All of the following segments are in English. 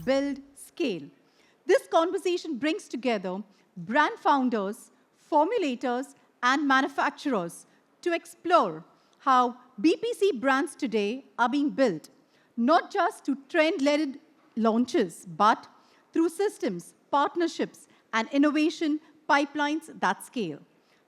build, scale. This conversation brings together brand founders, formulators, and manufacturers to explore how BPC brands today are being built, not just through trend-led launches, but through systems, partnerships, and innovation pipelines that scale.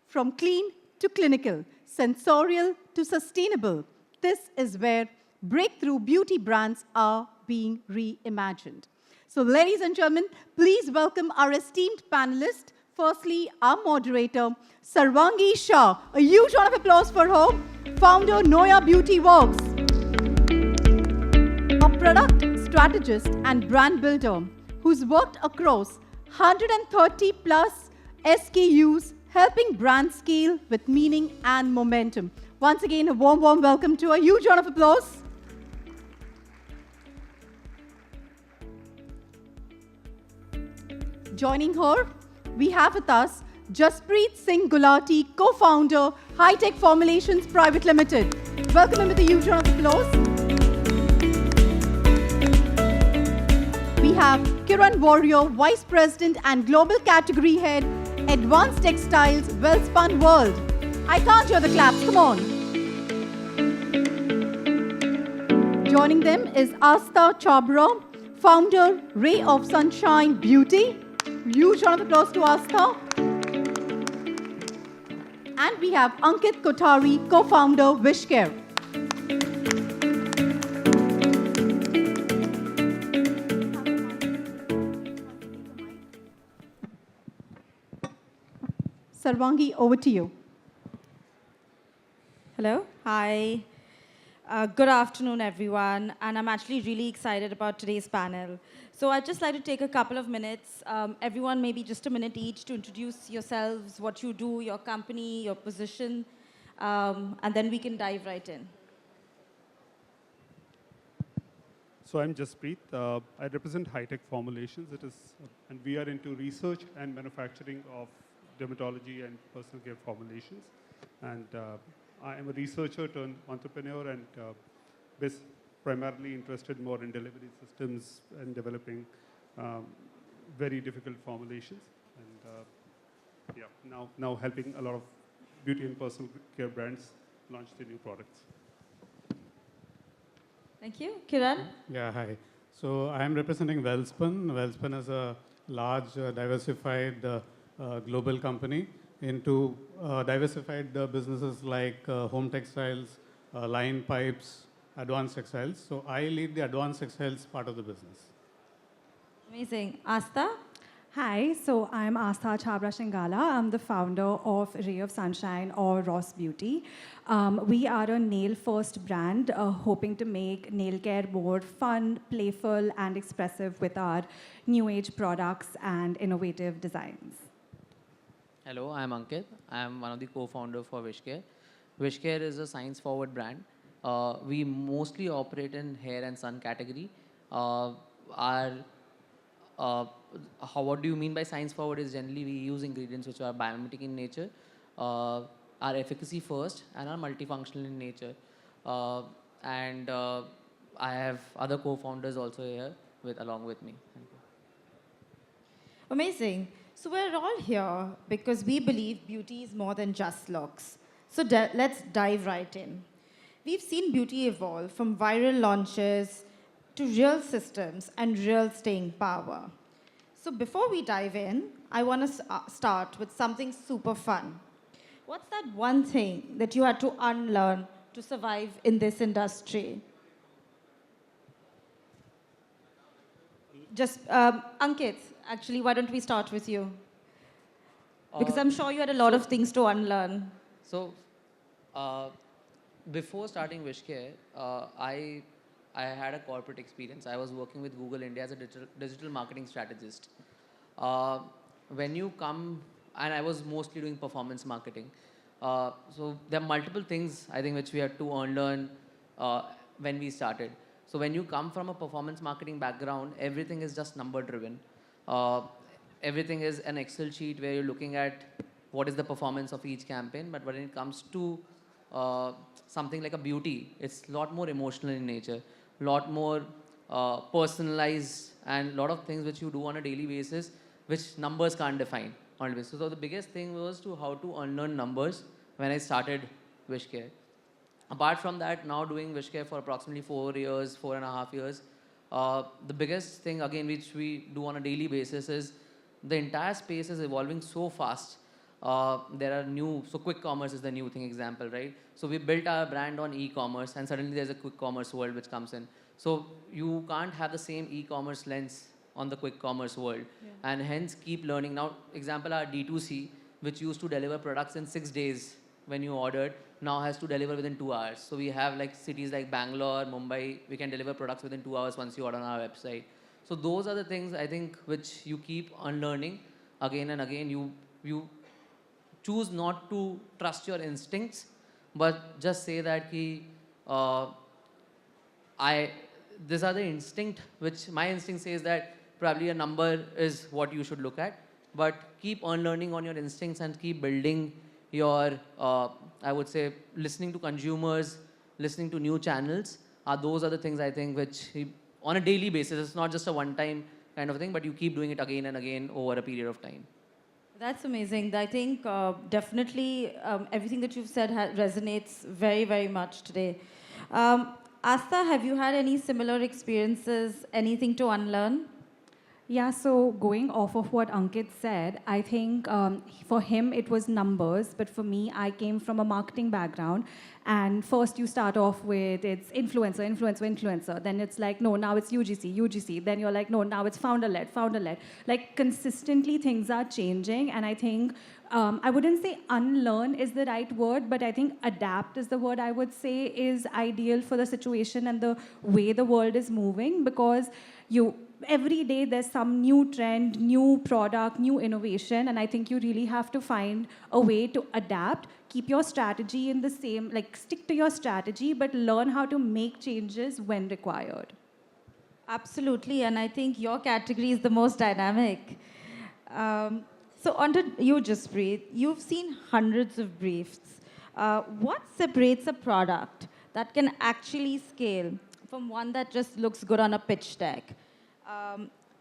From clean to clinical, sensorial to sustainable, this is where breakthrough beauty brands are being reimagined. So, ladies and gentlemen, please welcome our esteemed panelists. Firstly, our moderator, Sarvangi Shah. A huge round of applause for her, founder Noya Beauty Works. A product strategist and brand builder who's worked across 130 plus SKUs, helping brands scale with meaning and momentum. Once again, a warm welcome to a huge round of applause. Joining her, we have with us Jaspreet Singh Gulati, co-founder, Hitech Formulations Private Limited. Welcome him with a huge round of applause. We have Kiran, Warrier, Vice President and Global Category Head, Advanced Textiles, Welspun World. I can't hear the claps, come on. Joining them is Aastha Chhabra, founder, Ray of Sunshine Beauty. Huge round of applause to Aastha. And we have Ankit Kothari, co-founder, WishCare. Sarvangi, over to you. Hello. Hi. Good afternoon, everyone. And I'm actually really excited about today's panel. So I'd just like to take a couple of minutes, everyone maybe just a minute each, to introduce yourselves, what you do, your company, your position, and then we can dive right in. So I'm Jaspreet. I represent Hitech Formulations. And we are into research and manufacturing of dermatology and personal care formulations. And I am a researcher turned entrepreneur and primarily interested more in delivery systems and developing very difficult formulations. And now helping a lot of beauty and personal care brands launch their new products. Thank you. Kiran? Yeah, hi. So I am representing Welspun. Welspun is a large, diversified global company into diversified businesses like home textiles, line pipes, advanced textiles. So I lead the advanced textiles part of the business. Amazing. Aastha? Hi, so I'm Aastha Chhabra Shingala. I'm the founder of Ray of Sunshine or Ross Beauty. We are a nail-first brand hoping to make nail care more fun, playful, and expressive with our new age products and innovative designs. Hello, I'm Ankit. I'm one of the co-founders for WishCare. WishCare is a science-forward brand. We mostly operate in hair and sun category. What do you mean by science-forward is generally we use ingredients which are biomimetic in nature, are efficacy first, and are multifunctional in nature. I have other co-founders also here along with me. Thank you. Amazing. So we're all here because we believe beauty is more than just looks. So let's dive right in. We've seen beauty evolve from viral launches to real systems and real staying power. So before we dive in, I want to start with something super fun. What's that one thing that you had to unlearn to survive in this industry? Just, Ankit, actually, why don't we start with you? Because I'm sure you had a lot of things to unlearn. So, before starting WishCare, I had a corporate experience. I was working with Google India as a digital marketing strategist. When you come, and I was mostly doing performance marketing. So there are multiple things, I think, which we had to unlearn when we started. So when you come from a performance marketing background, everything is just number driven. Everything is an Excel sheet where you're looking at what is the performance of each campaign. But when it comes to something like a beauty, it's a lot more emotional in nature, a lot more personalized, and a lot of things which you do on a daily basis, which numbers can't define on a basis. So the biggest thing was to how to unlearn numbers when I started WishCare. Apart from that, now doing WishCare for approximately 4 years, 4.5 years, the biggest thing again which we do on a daily basis is the entire space is evolving so fast. There are new, so quick commerce is the new thing example, right? So we built our brand on e-commerce, and suddenly there's a quick commerce world which comes in. So you can't have the same e-commerce lens on the quick commerce world, and hence keep learning. Now, example, our D2C, which used to deliver products in 6 days when you ordered, now has to deliver within 2 hours. So we have like cities like Bangalore, Mumbai, we can deliver products within 2 hours once you order on our website. So those are the things I think which you keep unlearning again and again. You choose not to trust your instincts, but just say that these are the instinct, which my instinct says that probably a number is what you should look at, but keep unlearning on your instincts and keep building your, I would say, listening to consumers, listening to new channels. Those are the things I think which on a daily basis, it's not just a one-time kind of thing, but you keep doing it again and again over a period of time. That's amazing. I think definitely everything that you've said resonates very, very much today. Aastha, have you had any similar experiences, anything to unlearn? Yeah, so going off of what Ankit said, I think for him it was numbers, but for me, I came from a marketing background. And first you start off with it's influencer, influencer, influencer. Then it's like, no, now it's UGC, UGC. Then you're like, no, now it's founder-led, founder-led. Like consistently things are changing. And I think, I wouldn't say unlearn is the right word, but I think adapt is the word I would say is ideal for the situation and the way the world is moving, because every day there's some new trend, new product, new innovation, and I think you really have to find a way to adapt, keep your strategy in the same, like stick to your strategy, but learn how to make changes when required. Absolutely, and I think your category is the most dynamic. So on to you, Jaspreet. You've seen hundreds of briefs. What separates a product that can actually scale from one that just looks good on a pitch deck?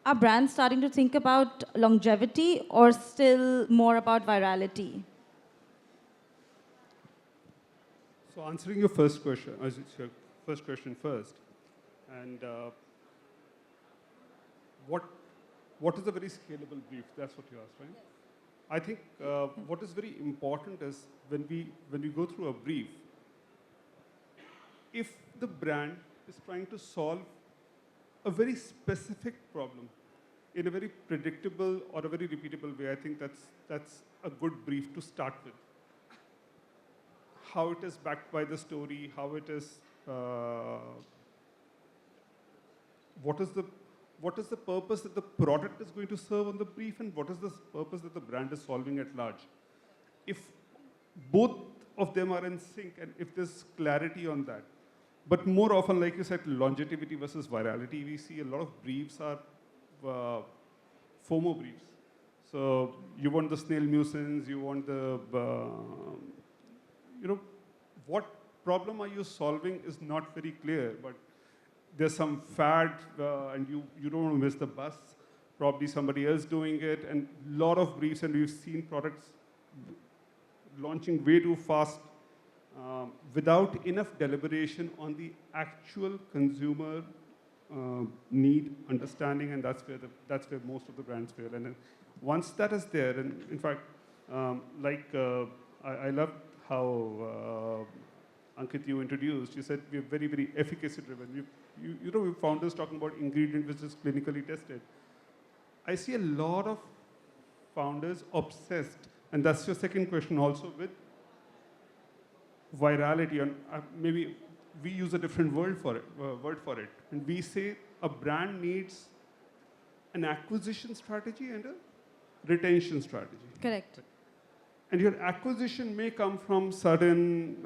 Are brands starting to think about longevity or still more about virality? So answering your first question, first, and what is a very scalable brief? That's what you asked, right? Yes. I think what is very important is when we go through a brief, if the brand is trying to solve a very specific problem in a very predictable or a very repeatable way, I think that's a good brief to start with. How it is backed by the story, how it is, what is the purpose that the product is going to serve on the brief, and what is the purpose that the brand is solving at large. If both of them are in sync and if there's clarity on that, but more often, like you said, longevity versus virality, we see a lot of briefs are FOMO briefs. So you want the snail nuisance, you want the, what problem are you solving is not very clear, but there's some fad and you don't want to miss the bus, probably somebody else doing it, and a lot of briefs, and we've seen products launching way too fast without enough deliberation on the actual consumer need, understanding, and that's where most of the brands fail. And then once that is there, and in fact, I love how Ankit, you introduced, you said we're very, very efficacy driven. We founders talking about ingredient which is clinically tested. I see a lot of founders obsessed, and that's your second question also, with virality. And maybe we use a different word for it. And we say a brand needs an acquisition strategy and a retention strategy. Correct. And your acquisition may come from certain,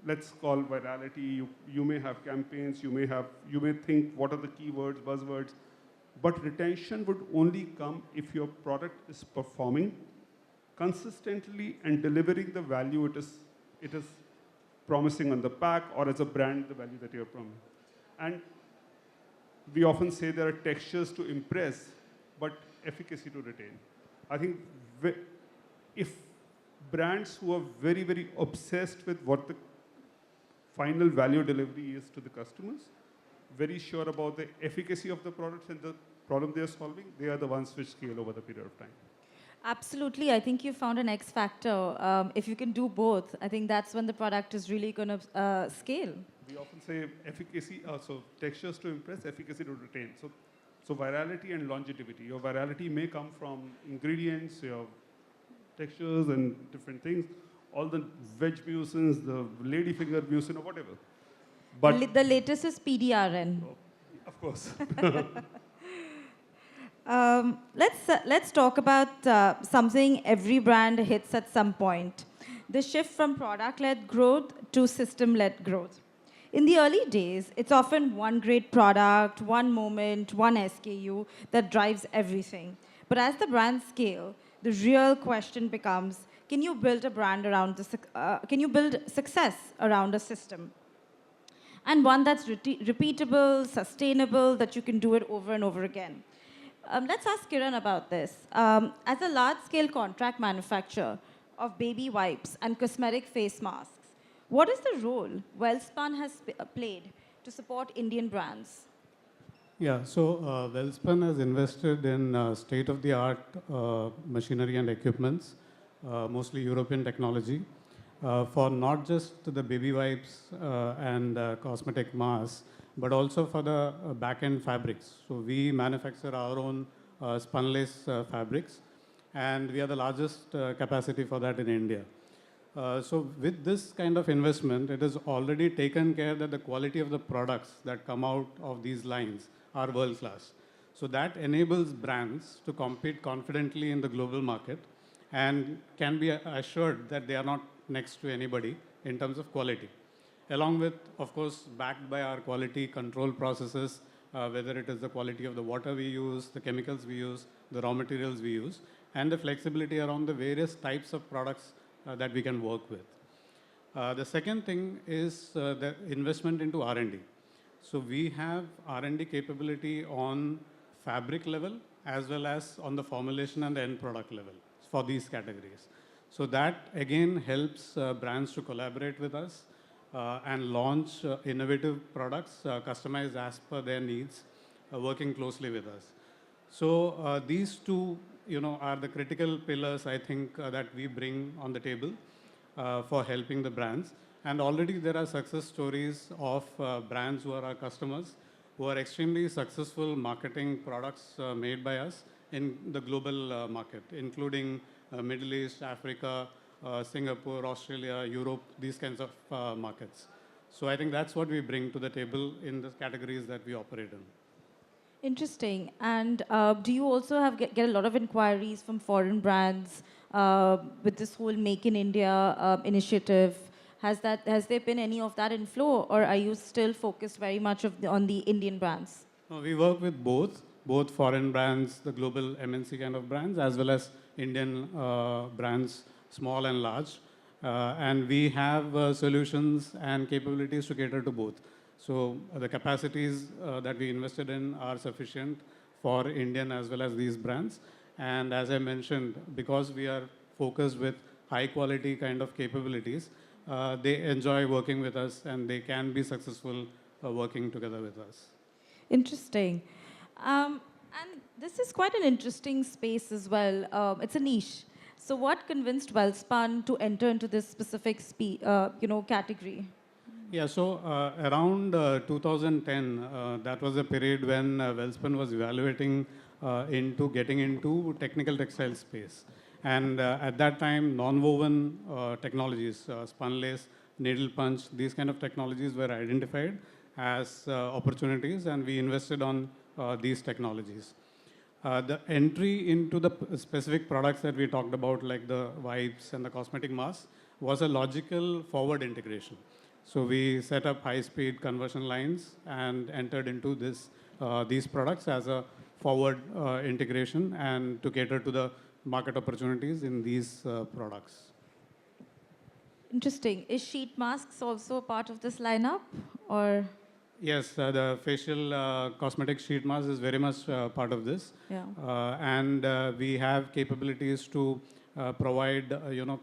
let's call virality. You may have campaigns. You may think what are the keywords, buzzwords. But retention would only come if your product is performing consistently and delivering the value it is promising on the pack, or as a brand, the value that you're promising. And we often say there are textures to impress, but efficacy to retain. I think if brands who are very, very obsessed with what the final value delivery is to the customers, very sure about the efficacy of the products and the problem they are solving, they are the ones which scale over the period of time. Absolutely. I think you found an X factor. If you can do both, I think that's when the product is really going to scale. We often say efficacy, so textures to impress, efficacy to retain. So virality and longevity. Your virality may come from ingredients, your textures and different things, all the veg mucins, the ladyfinger mucin or whatever. But The latest is PDRN. of course. Let's talk about something every brand hits at some point. The shift from product-led growth to system-led growth. In the early days, it's often one great product, one moment, one SKU that drives everything. But as the brands scale, the real question becomes, can you build a brand around can you build success around a system? And one that's repeatable, sustainable, that you can do it over and over again. Let's ask Kiran about this. As a large-scale contract manufacturer of baby wipes and cosmetic face masks, what is the role Welspun has played to support Indian brands? Yeah, so Welspun has invested in state-of-the-art machinery and equipments, mostly European technology, for not just the baby wipes and cosmetic masks, but also for the back-end fabrics. So we manufacture our own spunlace fabrics, and we are the largest capacity for that in India. So with this kind of investment, it has already taken care that the quality of the products that come out of these lines are world-class. So that enables brands to compete confidently in the global market and can be assured that they are not next to anybody in terms of quality. Along with, of course, backed by our quality control processes, whether it is the quality of the water we use, the chemicals we use, the raw materials we use, and the flexibility around the various types of products that we can work with. The second thing is the investment into R&D. So we have R&D capability on fabric level as well as on the formulation and the end product level for these categories. So that again helps brands to collaborate with us and launch innovative products customized as per their needs, working closely with us. So these two are the critical pillars, I think, that we bring on the table for helping the brands. And already there are success stories of brands who are our customers, who are extremely successful marketing products made by us in the global market, including Middle East, Africa, Singapore, Australia, Europe, these kinds of markets. So I think that's what we bring to the table in the categories that we operate in. Interesting. And do you also get a lot of inquiries from foreign brands with this whole Make in India initiative? Has there been any of that inflow, or are you still focused very much on the Indian brands? No, we work with both foreign brands, the global MNC kind of brands, as well as Indian brands, small and large. And we have solutions and capabilities to cater to both. So the capacities that we invested in are sufficient for Indian as well as these brands. And as I mentioned, because we are focused with high quality kind of capabilities, they enjoy working with us and they can be successful working together with us. Interesting. And this is quite an interesting space as well. It's a niche. So what convinced Welspun to enter into this specific category? Yeah, so around 2010, that was a period when Welspun was evaluating into getting into technical textile space. And at that time, non-woven technologies, spunlace, needle punch, these kind of technologies were identified as opportunities, and we invested on these technologies. The entry into the specific products that we talked about, like the wipes and the cosmetic masks, was a logical forward integration. So we set up high-speed conversion lines and entered into these products as a forward integration and to cater to the market opportunities in these products. Interesting. Is sheet masks also part of this lineup, or? Yes, the facial cosmetic sheet mask is very much part of this. Yeah. And we have capabilities to provide,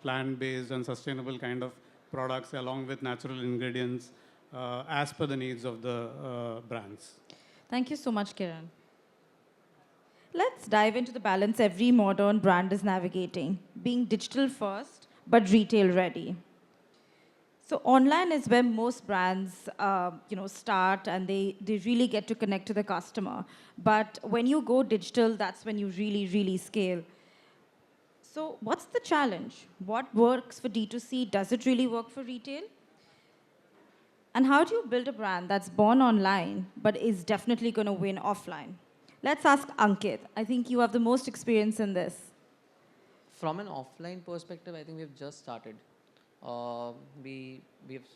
plant-based and sustainable kind of products along with natural ingredients as per the needs of the brands. Thank you so much, Kiran. Let's dive into the balance every modern brand is navigating, being digital first, but retail ready. So online is where most brands, start and they really get to connect to the customer. But when you go digital, that's when you really, really scale. So what's the challenge? What works for D2C? Does it really work for retail? And how do you build a brand that's born online but is definitely going to win offline? Let's ask Ankit. I think you have the most experience in this. From an offline perspective, I think we've just started. Uh, we we've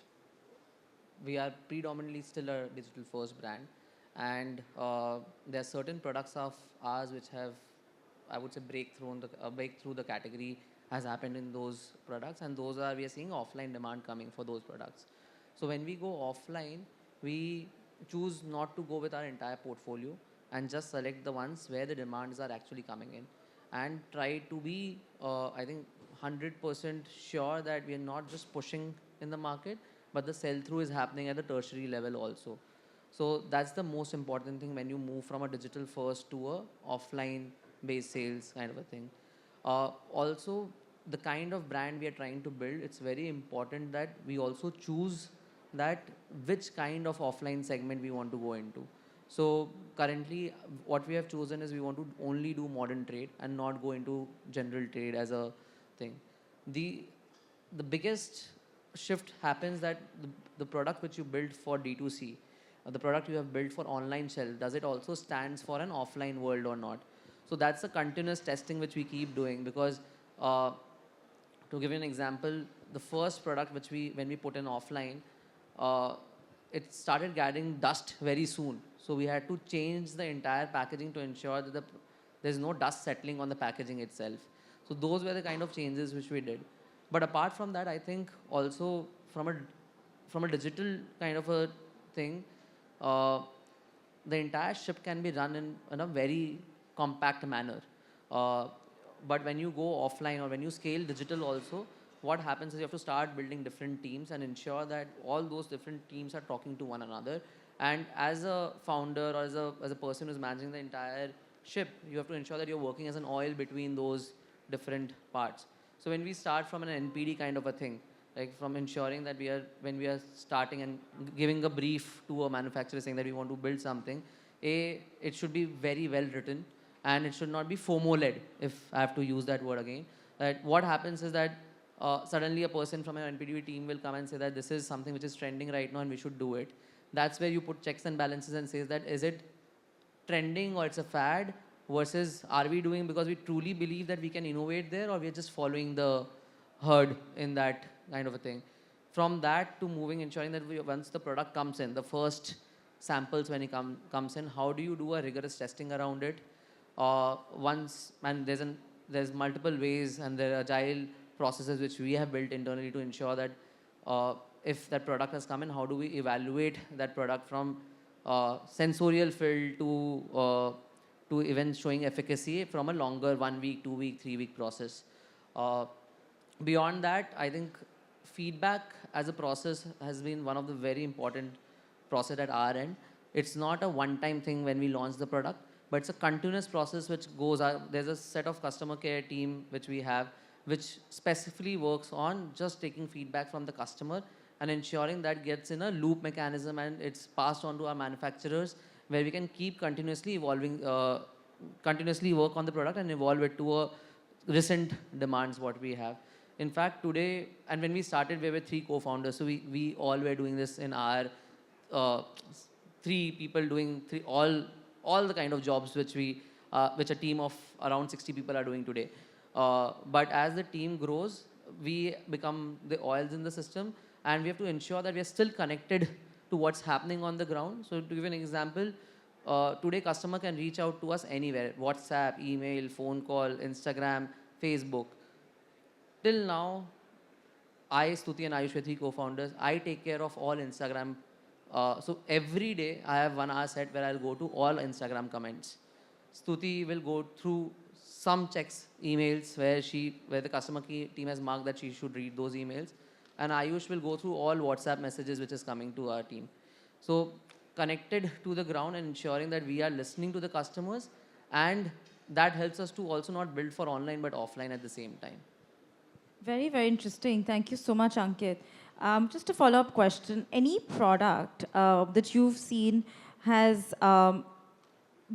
we are predominantly still a digital first brand, and there are certain products of ours which have, I would say, breakthrough the category has happened in those products, and those are, we are seeing offline demand coming for those products. So when we go offline, we choose not to go with our entire portfolio and just select the ones where the demands are actually coming in, and try to be, I think, 100% sure that we are not just pushing in the market, but the sell through is happening at the tertiary level also. So that's the most important thing when you move from a digital first to a offline based sales kind of a thing. Also, the kind of brand we are trying to build, it's very important that we also choose that which kind of offline segment we want to go into. So currently, what we have chosen is we want to only do modern trade and not go into general trade as a thing. The the biggest shift happens that the product which you build for D2C, the product you have built for online shelf, does it also stands for an offline world or not? So that's a continuous testing which we keep doing, because uh, to give you an example, the first product which when we put in offline, uh, it started getting dust very soon. So we had to change the entire packaging to ensure that there's no dust settling on the packaging itself. So those were the kind of changes which we did. But apart from that, I think also from a digital kind of a thing, uh, the entire ship can be run in a very compact manner. Uh, but when you go offline or when you scale digital also, what happens is you have to start building different teams and ensure that all those different teams are talking to one another. And as a founder or as a person who's managing the entire ship, you have to ensure that you're working as an oil between those different parts. So when we start from an NPD kind of a thing, like from ensuring that when we are starting and giving a brief to a manufacturer saying that we want to build something, it should be very well written, and it should not be FOMO led, if I have to use that word again. That what happens is that suddenly a person from an NPD team will come and say that this is something which is trending right now and we should do it. That's where you put checks and balances and says that is it trending or it's a fad, versus are we doing because we truly believe that we can innovate there, or we're just following the herd in that kind of a thing. From that to moving, ensuring that once the product comes in, the first samples when it comes in, how do you do a rigorous testing around it? Once, and there's multiple ways and there are agile processes which we have built internally to ensure that if that product has come in, how do we evaluate that product from sensorial field to even showing efficacy from a longer 1 week, 2 week, 3 week process. Uh, Beyond that, I think feedback as a process has been one of the very important process at our end. It's not a one-time thing when we launch the product, but it's a continuous process which goes. There's a set of customer care team which we have, which specifically works on just taking feedback from the customer and ensuring that gets in a loop mechanism and it's passed on to our manufacturers, where we can keep continuously evolving, continuously work on the product and evolve it to a recent demands what we have. In fact, today, and when we started, we were 3 co-founders, so we all were doing this in our uh, 3 people doing all the kind of jobs which a team of around 60 people are doing today. But as the team grows, we become the oils in the system, and we have to ensure that we are still connected to what's happening on the ground. So to give an example, today customer can reach out to us anywhere: WhatsApp, email, phone call, Instagram, Facebook. Till now, I, Stuti and Ayush, 3 co-founders, I take care of all Instagram So every day I have 1 hour set where I'll go to all Instagram comments. Stuti will go through some checks emails where the customer team has marked that she should read those emails, and Ayush will go through all WhatsApp messages which is coming to our team. So connected to the ground and ensuring that we are listening to the customers, and that helps us to also not build for online but offline at the same time. Very, very interesting. Thank you so much, Ankit. Just a follow-up question. Any product that you've seen has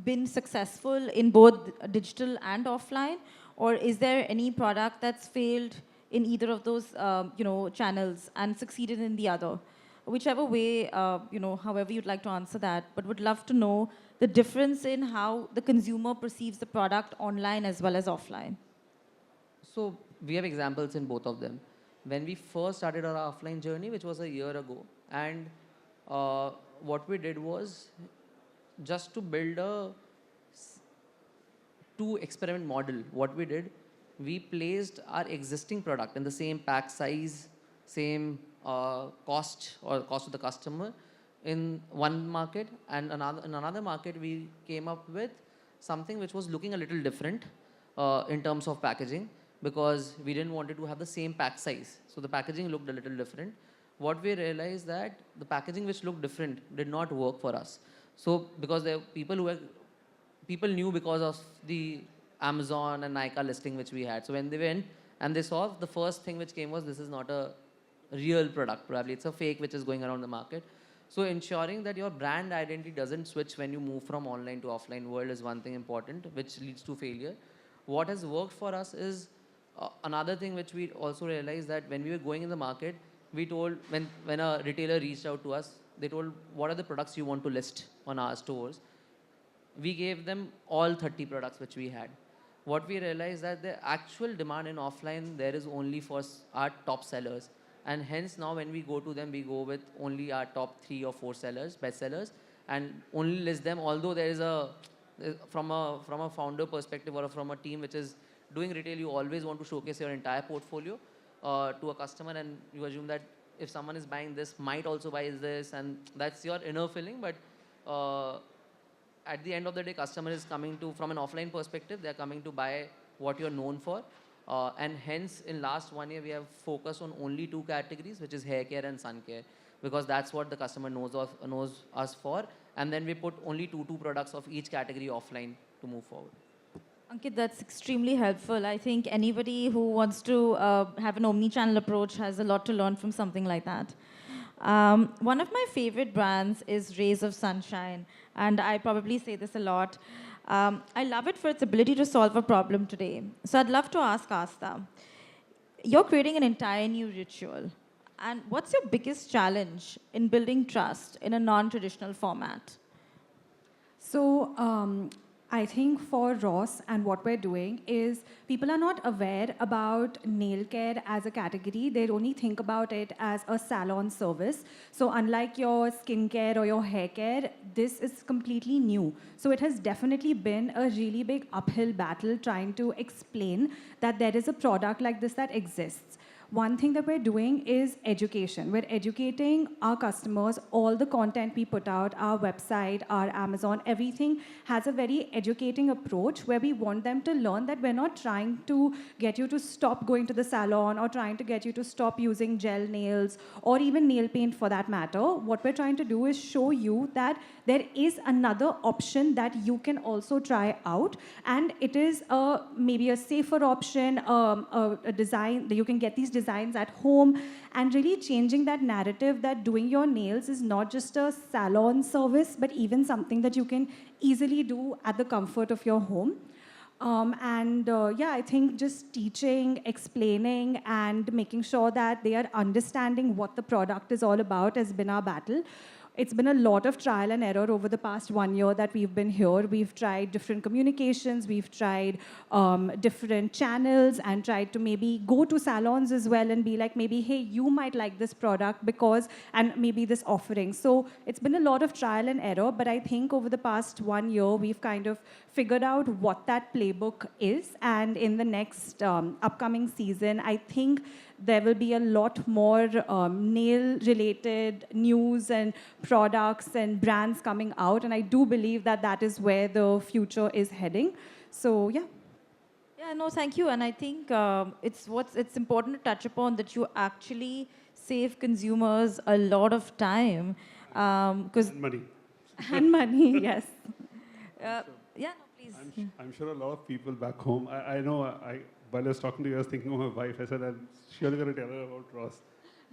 been successful in both digital and offline? Or is there any product that's failed in either of those channels and succeeded in the other? Whichever way, however you'd like to answer that, but would love to know the difference in how the consumer perceives the product online as well as offline. So we have examples in both of them. When we first started our offline journey, which was a year ago, and what we did was just to build a two-experiment model. What we did, we placed our existing product in the same pack size, same cost or cost to the customer in one market, and in another market we came up with something which was looking a little different in terms of packaging, because we didn't want it to have the same pack size. So the packaging looked a little different. What we realized that the packaging which looked different did not work for us. So because there were people knew because of the Amazon and Nykaa listing which we had. So when they went and they saw, the first thing which came was, this is not a real product, probably it's a fake which is going around the market. So ensuring that your brand identity doesn't switch when you move from online to offline world is one thing important, which leads to failure. What has worked for us is another thing which we also realized, that when we were going in the market, we told, when a retailer reached out to us, they told, what are the products you want to list on our stores? We gave them all 30 products which we had. What we realized that the actual demand in offline there is only for our top sellers. And hence now when we go to them, we go with only our top 3 or 4 sellers, best sellers, and only list them. Although there is from a founder perspective or from a team which is doing retail, you always want to showcase your entire portfolio to a customer, and you assume that if someone is buying this, might also buy this, and that's your inner feeling. But at the end of the day, customer is coming to, from an offline perspective, they're coming to buy what you're known for. And hence, in last 1 year, we have focused on only 2 categories, which is hair care and sun care, because that's what the customer knows us for. And then we put only two products of each category offline to move forward. Ankit, that's extremely helpful. I think anybody who wants to have an omni-channel approach has a lot to learn from something like that. One of my favorite brands is Rays of Sunshine, and I probably say this a lot. I love it for its ability to solve a problem today. So I'd love to ask Aastha, you're creating an entire new ritual. And what's your biggest challenge in building trust in a non-traditional format? So I think for Ross and what we're doing is people are not aware about nail care as a category. They only think about it as a salon service. So unlike your skincare or your hair care, this is completely new. So it has definitely been a really big uphill battle trying to explain that there is a product like this that exists. One thing that we're doing is education. We're educating our customers. All the content we put out, our website, our Amazon, everything has a very educating approach where we want them to learn that we're not trying to get you to stop going to the salon or trying to get you to stop using gel nails or even nail paint for that matter. What we're trying to do is show you that there is another option that you can also try out, and it is maybe a safer option, a design that you can get these designs at home, and really changing that narrative that doing your nails is not just a salon service, but even something that you can easily do at the comfort of your home. I think just teaching, explaining, and making sure that they are understanding what the product is all about has been our battle. It's been a lot of trial and error over the past 1 year that we've been here. We've tried different communications, we've tried different channels, and tried to maybe go to salons as well and be like, maybe, hey, you might like this product because, and maybe this offering. So it's been a lot of trial and error, but I think over the past 1 year, we've kind of figured out what that playbook is. And in the next upcoming season, I think there will be a lot more nail-related news and products and brands coming out. And I do believe that that is where the future is heading. So, yeah. Yeah, no, thank you. And I think it's important to touch upon that you actually save consumers a lot of time because And money. And money, yes. yeah, no, please. I'm sure a lot of people back home, I know, while I was talking to you, I was thinking of my wife. I said, I'm surely going to tell her about Ross.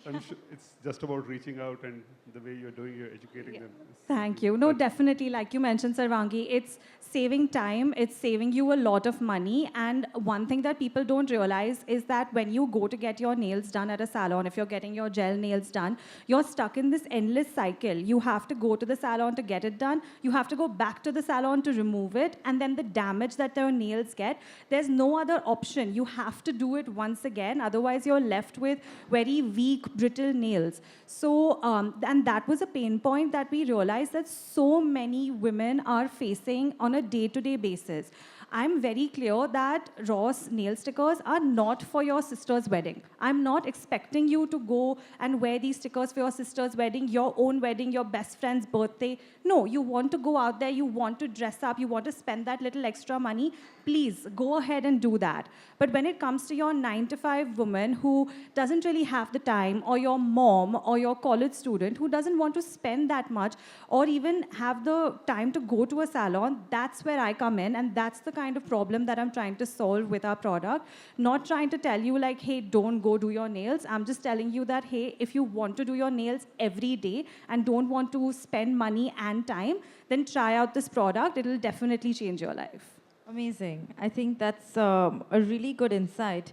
I'm sure it's just about reaching out and the way you're doing, you're educating them. Thank you. No, definitely, like you mentioned, Sarvangi, it's saving time, it's saving you a lot of money. And one thing that people don't realize is that when you go to get your nails done at a salon, if you're getting your gel nails done, you're stuck in this endless cycle. You have to go to the salon to get it done, you have to go back to the salon to remove it, and then the damage that your nails get, there's no other option. You have to do it once again, otherwise you're left with very weak, brittle nails. So, and that was a pain point that we realized that so many women are facing on a day-to-day basis. I'm very clear that Ross nail stickers are not for your sister's wedding. I'm not expecting you to go and wear these stickers for your sister's wedding, your own wedding, your best friend's birthday. No, you want to go out there, you want to dress up, you want to spend that little extra money, please go ahead and do that. But when it comes to your 9-to-5 woman who doesn't really have the time, or your mom or your college student who doesn't want to spend that much or even have the time to go to a salon, that's where I come in, and that's the kind of problem that I'm trying to solve with our product. Not trying to tell you like, hey, don't go do your nails. I'm just telling you that, hey, if you want to do your nails every day and don't want to spend money and time, then try out this product. It'll definitely change your life. Amazing. I think that's a really good insight.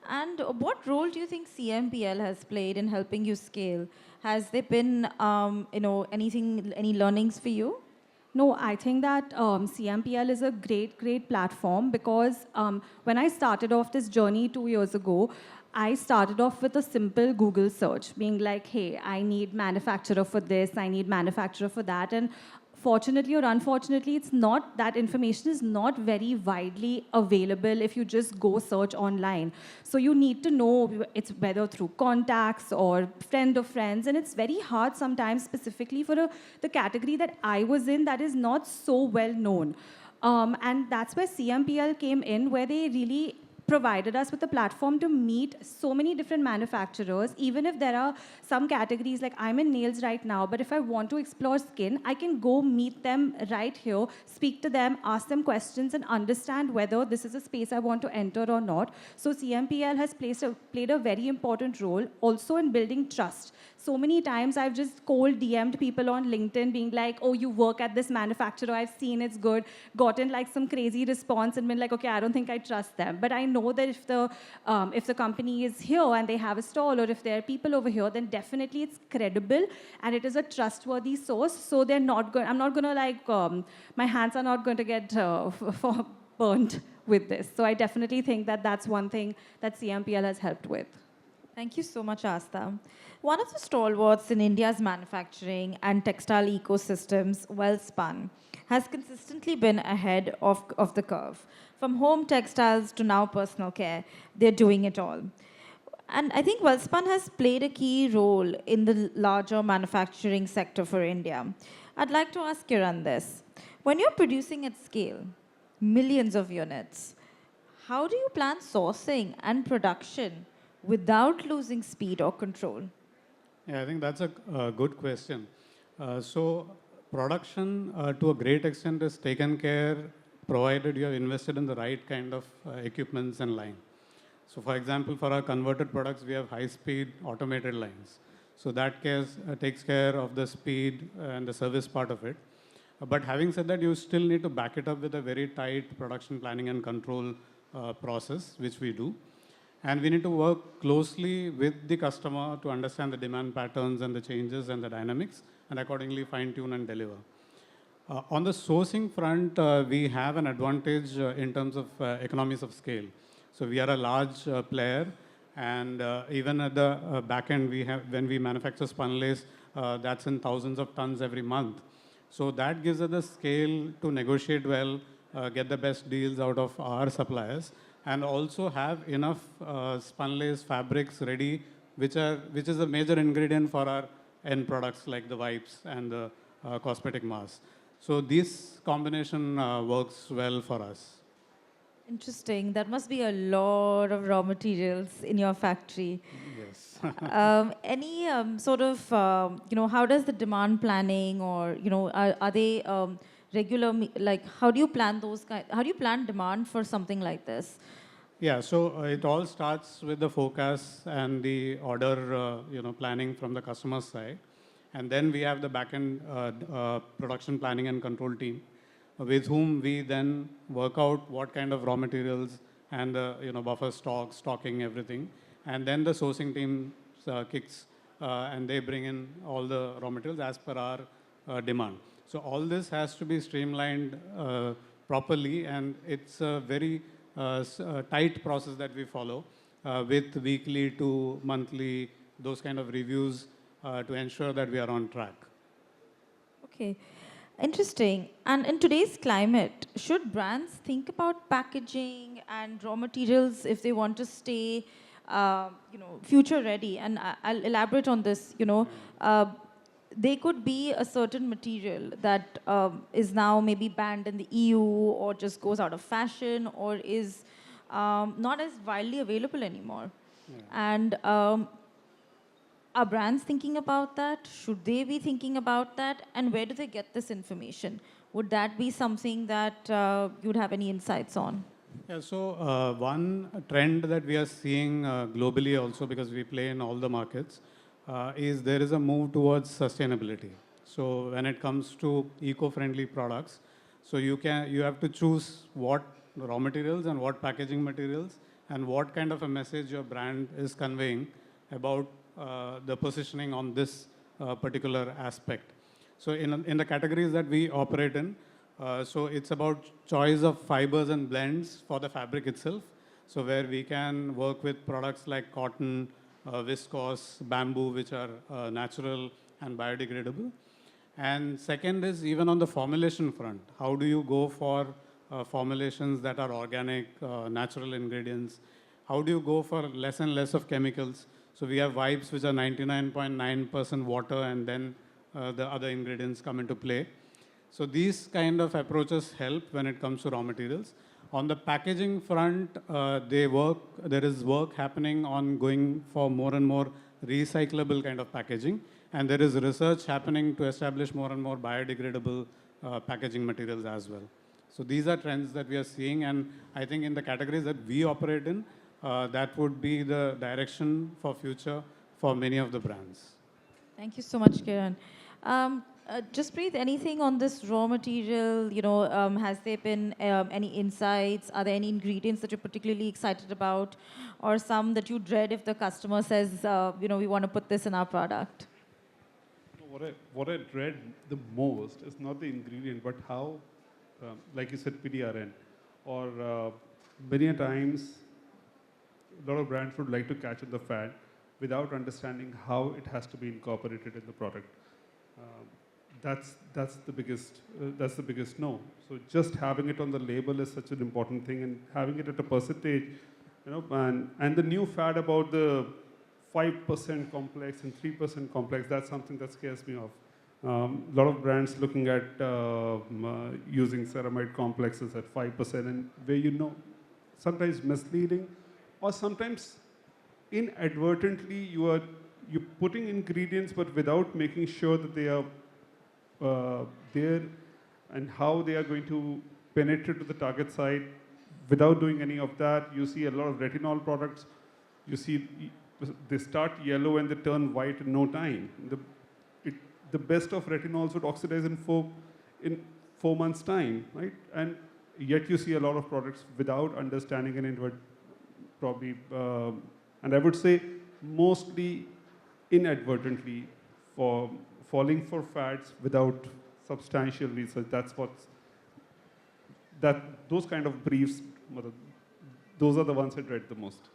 And what role do you think CMPL has played in helping you scale? Has there been, any learnings for you? No, I think that CMPL is a great platform because when I started off this journey 2 years ago, I started off with a simple Google search, being like, hey, I need manufacturer for this, I need manufacturer for that. And fortunately or unfortunately, it's not, that information is not very widely available if you just go search online. So you need to know it's whether through contacts or friend of friends, and it's very hard sometimes, specifically for the category that I was in that is not so well known. And that's where CMPL came in, where they really provided us with a platform to meet so many different manufacturers, even if there are some categories, like I'm in nails right now, but if I want to explore skin, I can go meet them right here, speak to them, ask them questions, and understand whether this is a space I want to enter or not. So CMPL has played a very important role also in building trust. So many times I've just cold DM'd people on LinkedIn being like, oh, you work at this manufacturer, I've seen it's good, gotten like some crazy response and been like, okay, I don't think I trust them. But I know that if the company is here and they have a stall, or if there are people over here, then definitely it's credible and it is a trustworthy source. So they're not going, I'm not going to like, my hands are not going to get burnt with this. So I definitely think that that's one thing that CMPL has helped with. Thank you so much, Aastha. One of the stalwarts in India's manufacturing and textile ecosystems, Welspun, has consistently been ahead of the curve. From home textiles to now personal care, they're doing it all. And I think Welspun has played a key role in the larger manufacturing sector for India. I'd like to ask Kiran this. When you're producing at scale, millions of units, how do you plan sourcing and production without losing speed or control? Yeah, I think that's a good question. So production, to a great extent, is taken care provided you have invested in the right kind of equipments and line. So for example, for our converted products, we have high-speed automated lines. So that takes care of the speed and the service part of it. But having said that, you still need to back it up with a very tight production planning and control process, which we do. And we need to work closely with the customer to understand the demand patterns and the changes and the dynamics, and accordingly fine-tune and deliver. On the sourcing front, we have an advantage in terms of economies of scale. So we are a large player, and even at the back end, when we manufacture spunlace, that's in thousands of tons every month. So that gives us the scale to negotiate well, get the best deals out of our suppliers, and also have enough spunlace fabrics ready, which is a major ingredient for our end products like the wipes and the cosmetic masks. So this combination works well for us. Interesting. That must be a lot of raw materials in your factory. Yes. Any sort of, how does the demand planning or, are they regular, like, how do you plan how do you plan demand for something like this? Yeah, so it all starts with the forecast and the order, planning from the customer side. And then we have the back-end production planning and control team with whom we then work out what kind of raw materials and the buffer stock, stocking, everything. And then the sourcing team kicks and they bring in all the raw materials as per our demand. So all this has to be streamlined properly, and it's a very tight process that we follow with weekly to monthly, those kind of reviews to ensure that we are on track. Okay, interesting. And in today's climate, should brands think about packaging and raw materials if they want to stay, future ready? And I'll elaborate on this. They could be a certain material that is now maybe banned in the EU or just goes out of fashion or is not as widely available anymore. Yeah. And are brands thinking about that? Should they be thinking about that? And where do they get this information? Would that be something that you'd have any insights on? Yeah, so one trend that we are seeing globally also, because we play in all the markets, is there is a move towards sustainability. So when it comes to eco-friendly products, so you have to choose what raw materials and what packaging materials and what kind of a message your brand is conveying about the positioning on this particular aspect. So in the categories that we operate in, so it's about choice of fibers and blends for the fabric itself. So where we can work with products like cotton, viscose, bamboo, which are natural and biodegradable. And second is even on the formulation front. How do you go for formulations that are organic, natural ingredients? How do you go for less and less of chemicals? So we have wipes which are 99.9% water, and then the other ingredients come into play. So these kind of approaches help when it comes to raw materials. On the packaging front, there is work happening on going for more and more recyclable kind of packaging. And there is research happening to establish more and more biodegradable packaging materials as well. So these are trends that we are seeing. And I think in the categories that we operate in, that would be the direction for future for many of the brands. Thank you so much, Kiran. Jaspreet, anything on this raw material? Has there been any insights? Are there any ingredients that you're particularly excited about, or some that you dread if the customer says, we want to put this in our product? What I dread the most is not the ingredient, but how, like you said, PDRN, or many a times, a lot of brands would like to catch on the fad without understanding how it has to be incorporated in the product. That's the biggest no. So just having it on the label is such an important thing, and having it at a percentage, and the new fad about the 5% complex and 3% complex, that's something that scares me off. A lot of brands looking at using ceramide complexes at 5%, and where sometimes misleading, or sometimes inadvertently you're putting ingredients but without making sure that they are there and how they are going to penetrate to the target site. Without doing any of that, you see a lot of retinol products. You see they start yellow and they turn white in no time. The best of retinols would oxidize in 4 months' time, right? And yet you see a lot of products without understanding and probably, and I would say mostly inadvertently for falling for fads without substantial research. Those kind of briefs, those are the ones I dread the most.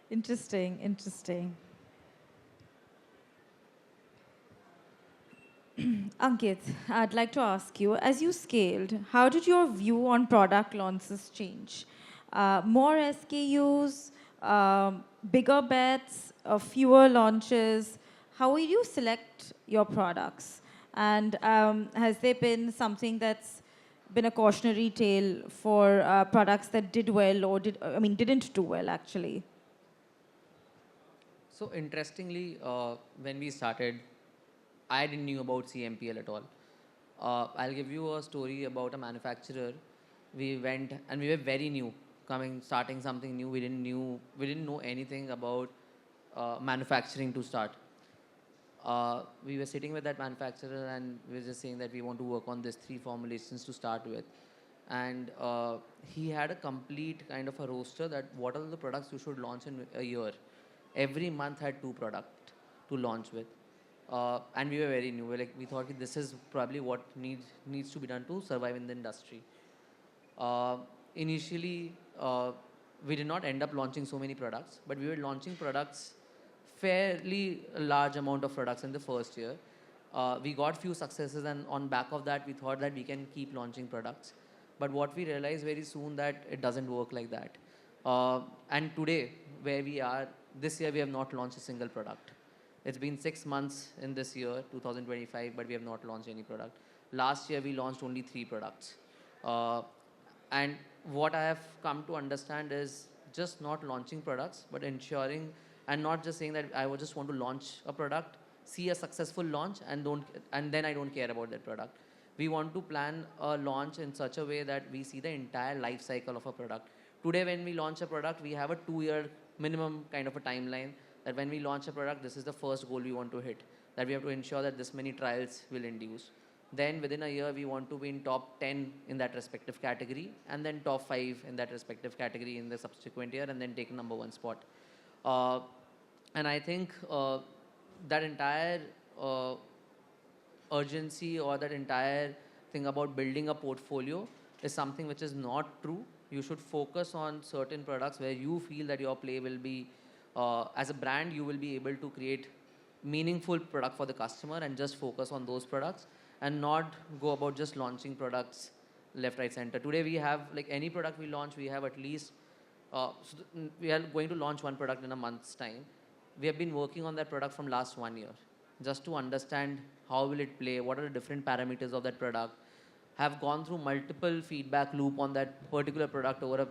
Interesting. Ankit, I'd like to ask you, as you scaled, how did your view on product launches change? more SKUs, bigger bets, fewer launches. How will you select your products? And has there been something that's been a cautionary tale for products that did well or didn't do well actually? So interestingly, when we started, I didn't knew about CMPL at all. I'll give you a story about a manufacturer. We went and we were very new, starting something new. We didn't know anything about manufacturing to start. We were sitting with that manufacturer and we were just saying that we want to work on these 3 formulations to start with. And he had a complete kind of a roster that what are the products you should launch in a year. Every month had 2 products to launch with. And we were very new. We thought this is probably what needs to be done to survive in the industry. Initially, we did not end up launching so many products, but we were launching products, fairly large amount of products in the first year. We got few successes, and on back of that, we thought that we can keep launching products. But what we realized very soon that it doesn't work like that. And today, where we are, this year we have not launched a single product. It's been 6 months in this year, 2025, but we have not launched any product. Last year, we launched only 3 products. And what I have come to understand is just not launching products, but ensuring, and not just saying that I would just want to launch a product, see a successful launch, and then I don't care about that product. We want to plan a launch in such a way that we see the entire life cycle of a product. Today, when we launch a product, we have a 2-year minimum kind of a timeline that when we launch a product, this is the first goal we want to hit, that we have to ensure that this many trials will induce. Then within a year, we want to be in top 10 in that respective category, and then top 5 in that respective category in the subsequent year, and then take number 1 spot. And I think that entire urgency or that entire thing about building a portfolio is something which is not true. You should focus on certain products where you feel that your play will be, as a brand, you will be able to create meaningful product for the customer and just focus on those products and not go about just launching products left, right, center. Today we have, any product we launch, we have at least, we are going to launch 1 product in a month's time. We have been working on that product from last 1 year, just to understand how will it play, what are the different parameters of that product, have gone through multiple feedback loop on that particular product over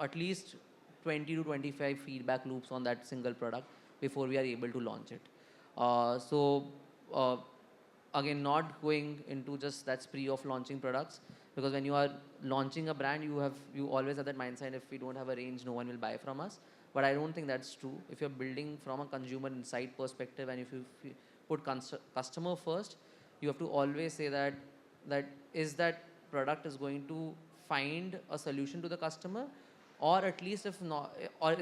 at least 20 to 25 feedback loops on that single product before we are able to launch it. Again, not going into just that spree of launching products, because when you are launching a brand, you always have that mindset, if we don't have a range, no one will buy from us. But I don't think that's true. If you're building from a consumer insight perspective, and if you put customer first, you have to always say that is that product is going to find a solution to the customer, or at least if not, or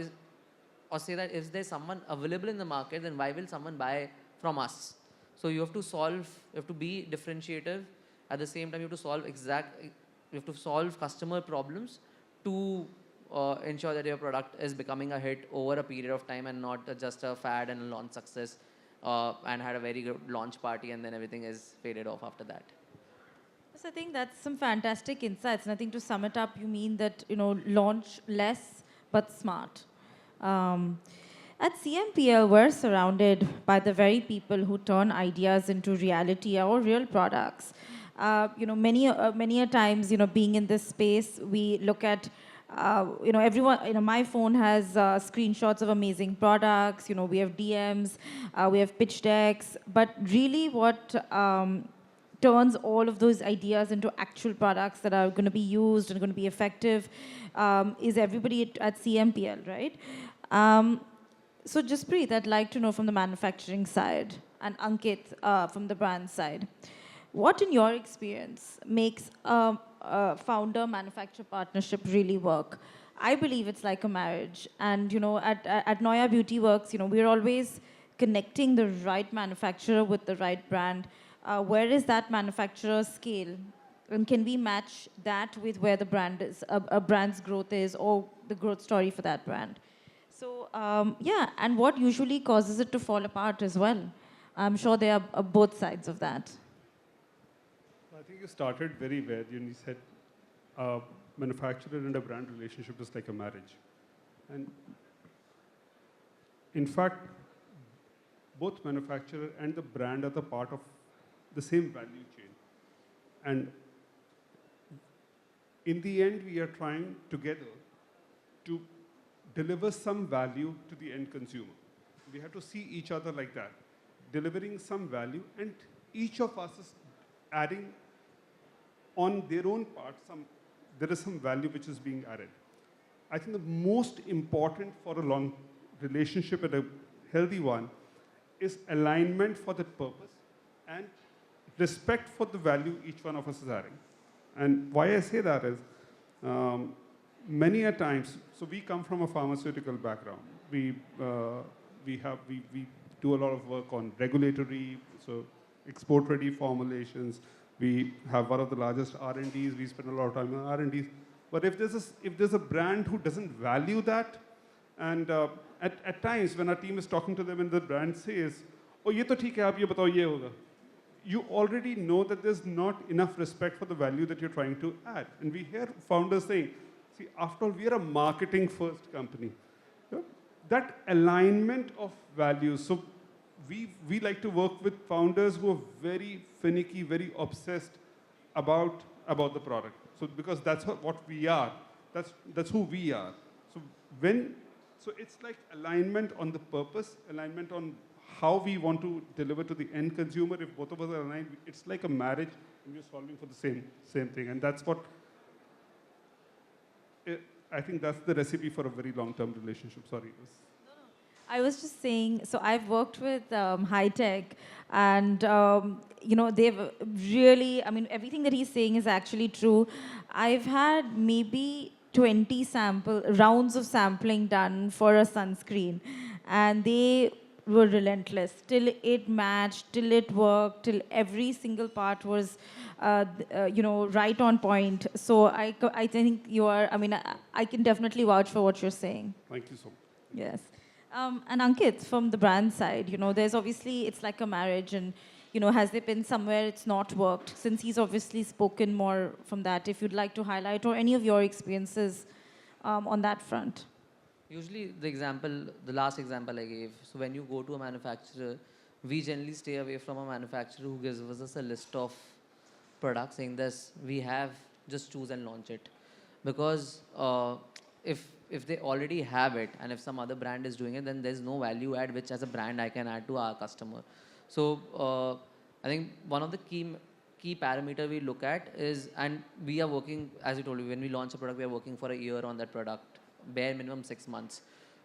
say that if there's someone available in the market, then why will someone buy from us? So you have to be differentiative. At the same time, you have to solve customer problems to ensure that your product is becoming a hit over a period of time and not just a fad and a launch success and had a very good launch party and then everything is faded off after that. So I think that's some fantastic insights. And I think to sum it up, you mean that, launch less but smart. At CMPL, we're surrounded by the very people who turn ideas into reality or real products. Many a times, being in this space, we look at, everyone, my phone has screenshots of amazing products, we have DMs, we have pitch decks, but really what turns all of those ideas into actual products that are going to be used and going to be effective is everybody at CMPL, right? So Jaspreet, I'd like to know from the manufacturing side, and Ankit from the brand side, what in your experience makes a founder-manufacturer partnership really work? I believe it's like a marriage. And at Noya Beauty Works, we're always connecting the right manufacturer with the right brand. Where is that manufacturer scale? And can we match that with where the brand is, a brand's growth is, or the growth story for that brand? So, and what usually causes it to fall apart as well? I'm sure there are both sides of that. I think you started very well. You said a manufacturer and a brand relationship is like a marriage. And in fact, both manufacturer and the brand are the part of the same value chain. And in the end, we are trying together to deliver some value to the end consumer. We have to see each other like that, delivering some value, and each of us is adding on their own part, there is some value which is being added. I think the most important for a long relationship and a healthy one is alignment for the purpose and respect for the value each one of us is adding. And why I say that is, many a times, so we come from a pharmaceutical background. We do a lot of work on regulatory, so export-ready formulations. We have one of the largest R&Ds. We spend a lot of time on R&Ds. But if there's a brand who doesn't value that, and at times when our team is talking to them and the brand says, "Oh, ye to theek hai, aap ye batao, ye hoga," you already know that there's not enough respect for the value that you're trying to add. And we hear founders saying, "See, after all, we are a marketing-first company." That alignment of values. So we like to work with founders who are very finicky, very obsessed about the product. So because that's what we are. That's who we are. So it's like alignment on the purpose, alignment on how we want to deliver to the end consumer. If both of us are aligned, it's like a marriage, and we're solving for the same thing. And that's what I think that's the recipe for a very long-term relationship. Sorry. I was just saying, so I've worked with Hitech, and they've really, I mean, everything that he's saying is actually true. I've had maybe 20 rounds of sampling done for a sunscreen, and they were relentless till it matched, till it worked, till every single part was right on point. So I think you are, I mean, I can definitely vouch for what you're saying. Thank you so much. Yes. And Ankit, from the brand side, there's obviously, it's like a marriage, and, has there been somewhere it's not worked? Since he's obviously spoken more from that, if you'd like to highlight, or any of your experiences on that front. Usually the last example I gave, so when you go to a manufacturer, we generally stay away from a manufacturer who gives us a list of products saying this, we have, just choose and launch it. Because if they already have it, and if some other brand is doing it, then there's no value add which as a brand I can add to our customer. So I think one of the key parameter we look at is, and we are working, as you told me, when we launch a product, we are working for a year on that product, bare minimum 6 months.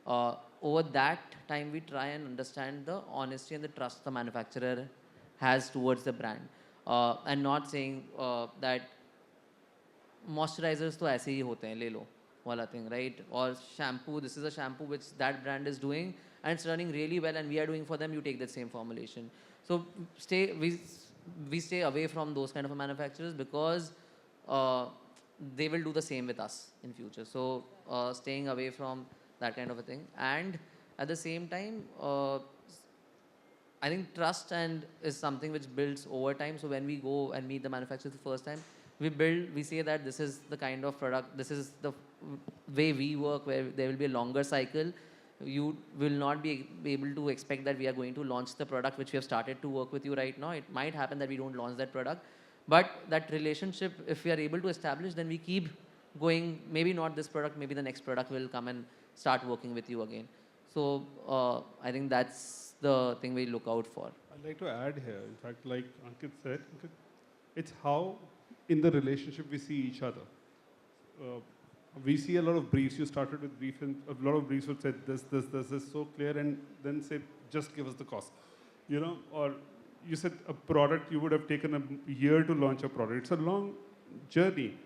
Over that time, we try and understand the honesty and the trust the manufacturer has towards the brand. And not saying that moisturizers to aise hi hote hain, le lo, wala thing, right? Or shampoo, this is a shampoo which that brand is doing, and it's running really well, and we are doing for them, you take that same formulation. So we stay away from those kind of manufacturers, because they will do the same with us in future. So staying away from that kind of a thing. And at the same time, I think trust is something which builds over time. So when we go and meet the manufacturer the first time, we say that this is the kind of product, this is the way we work, where there will be a longer cycle. You will not be able to expect that we are going to launch the product which we have started to work with you right now. It might happen that we don't launch that product. But that relationship, if we are able to establish, then we keep going. Maybe not this product, maybe the next product will come and start working with you again. So I think that's the thing we look out for. I'd like to add here, in fact, like Ankit said, it's how in the relationship we see each other. We see a lot of briefs. You started with brief, and a lot of briefs would say this is so clear, and then say, just give us the cost. Or you said a product, you would have taken a year to launch a product. It's a long journey.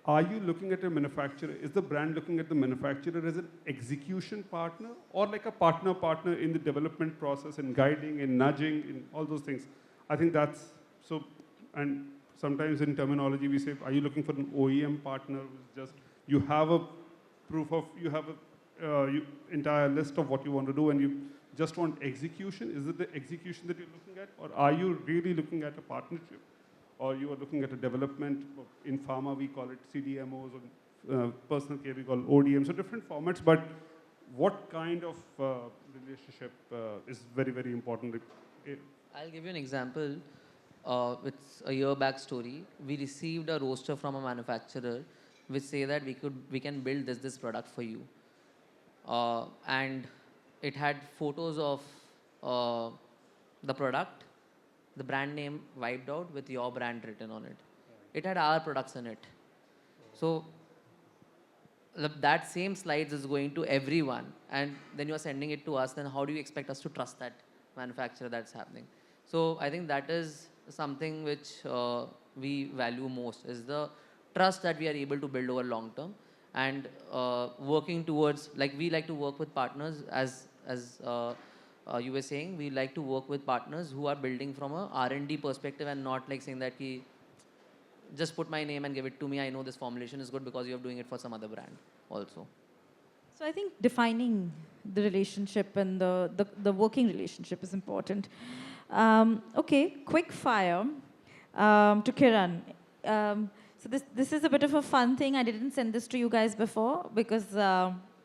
Are you looking at a manufacturer? Is the brand looking at the manufacturer as an execution partner, or like a partner in the development process, in guiding, in nudging, in all those things? I think that's so. And sometimes in terminology we say, are you looking for an OEM partner? Just you have a proof of, you have a entire list of what you want to do, and you just want execution. Is it the execution that you're looking at, or are you really looking at a partnership or you are looking at a development. In pharma, we call it CDMOs, or personal care, we call ODM. So different formats, but what kind of relationship is very, very important? I'll give you an example. It's a year back story. We received a roster from a manufacturer which say that we can build this product for you. And it had photos of the product, the brand name wiped out with your brand written on it. It had our products in it. So that same slides is going to everyone, and then you are sending it to us. Then how do you expect us to trust that manufacturer that's happening? So I think that is something which we value most, is the trust that we are able to build over long term, and working towards, like, we like to work with partners, as you were saying, we like to work with partners who are building from a R&D perspective, and not like saying that just put my name and give it to me. I know this formulation is good because you're doing it for some other brand also. So I think defining the relationship and the working relationship is important. Okay, quick fire to Kiran. So this is a bit of a fun thing. I didn't send this to you guys before because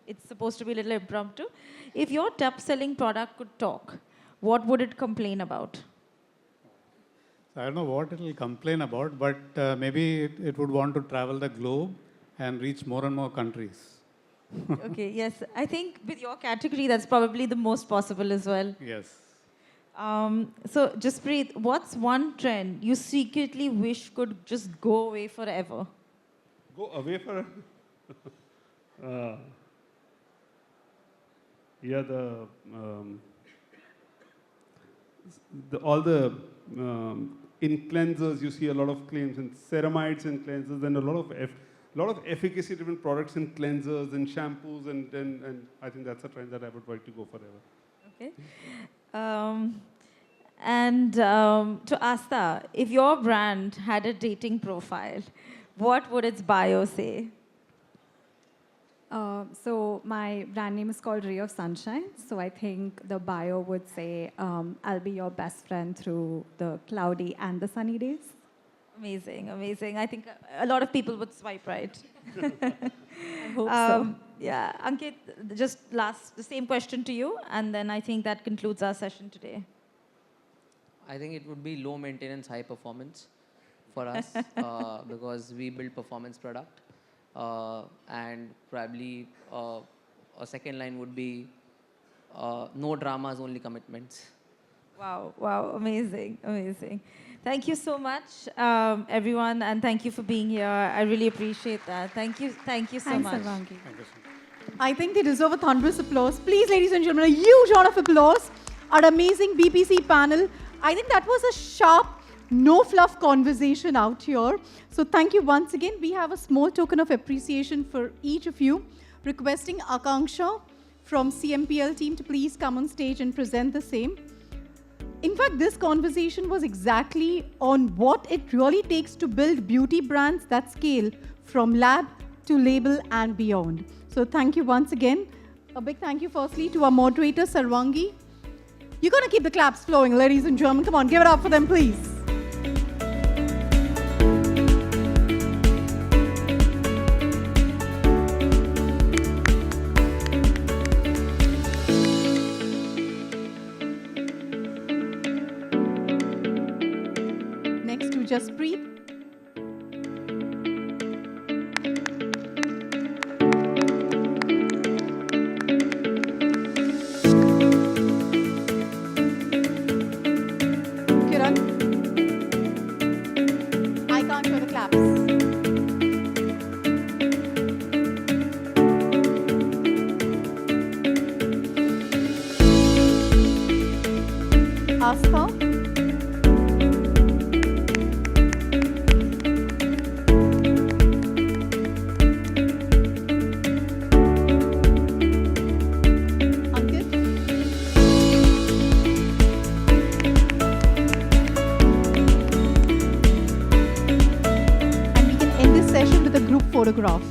it's supposed to be a little impromptu. If your top-selling product could talk, what would it complain about? I don't know what it will complain about, but maybe it would want to travel the globe and reach more and more countries. Okay, yes. I think with your category, that's probably the most possible as well. Yes. So, Jaspreet, what's one trend you secretly wish could just go away forever? Go away for yeah, all the in cleansers, you see a lot of claims in ceramides in cleansers, and a lot of efficacy-driven products in cleansers and shampoos, and I think that's a trend that I would like to go forever. Okay. To Aastha, if your brand had a dating profile, what would its bio say? So my brand name is called Ray of Sunshine. So I think the bio would say, I'll be your best friend through the cloudy and the sunny days. Amazing, amazing. I think a lot of people would swipe right. I hope so. Yeah, Ankit, just the same question to you, and then I think that concludes our session today. I think it would be low maintenance, high performance for us because we build performance product. And probably a second line would be no dramas, only commitments. Wow, wow, amazing, amazing. Thank you so much, everyone, and thank you for being here. I really appreciate that. Thank you so Thanks, much. Sarvangi. Thank you so much. I think they deserve a thunderous applause. Please, ladies and gentlemen, a huge round of applause. Our amazing BPC panel. I think that was a sharp, no-fluff conversation out here. So thank you once again. We have a small token of appreciation for each of you, requesting Akanksha from CMPL team to please come on stage and present the same. In fact, this conversation was exactly on what it really takes to build beauty brands that scale from lab to label and beyond. So thank you once again. A big thank you firstly to our moderator, Sarvangi. You're going to keep the claps flowing, ladies and gentlemen. Come on, give it up for them, please. Next to Jaspreet. Kiran. I can't hear the claps. Aastha. Ankit. And we can end this session with a group photograph.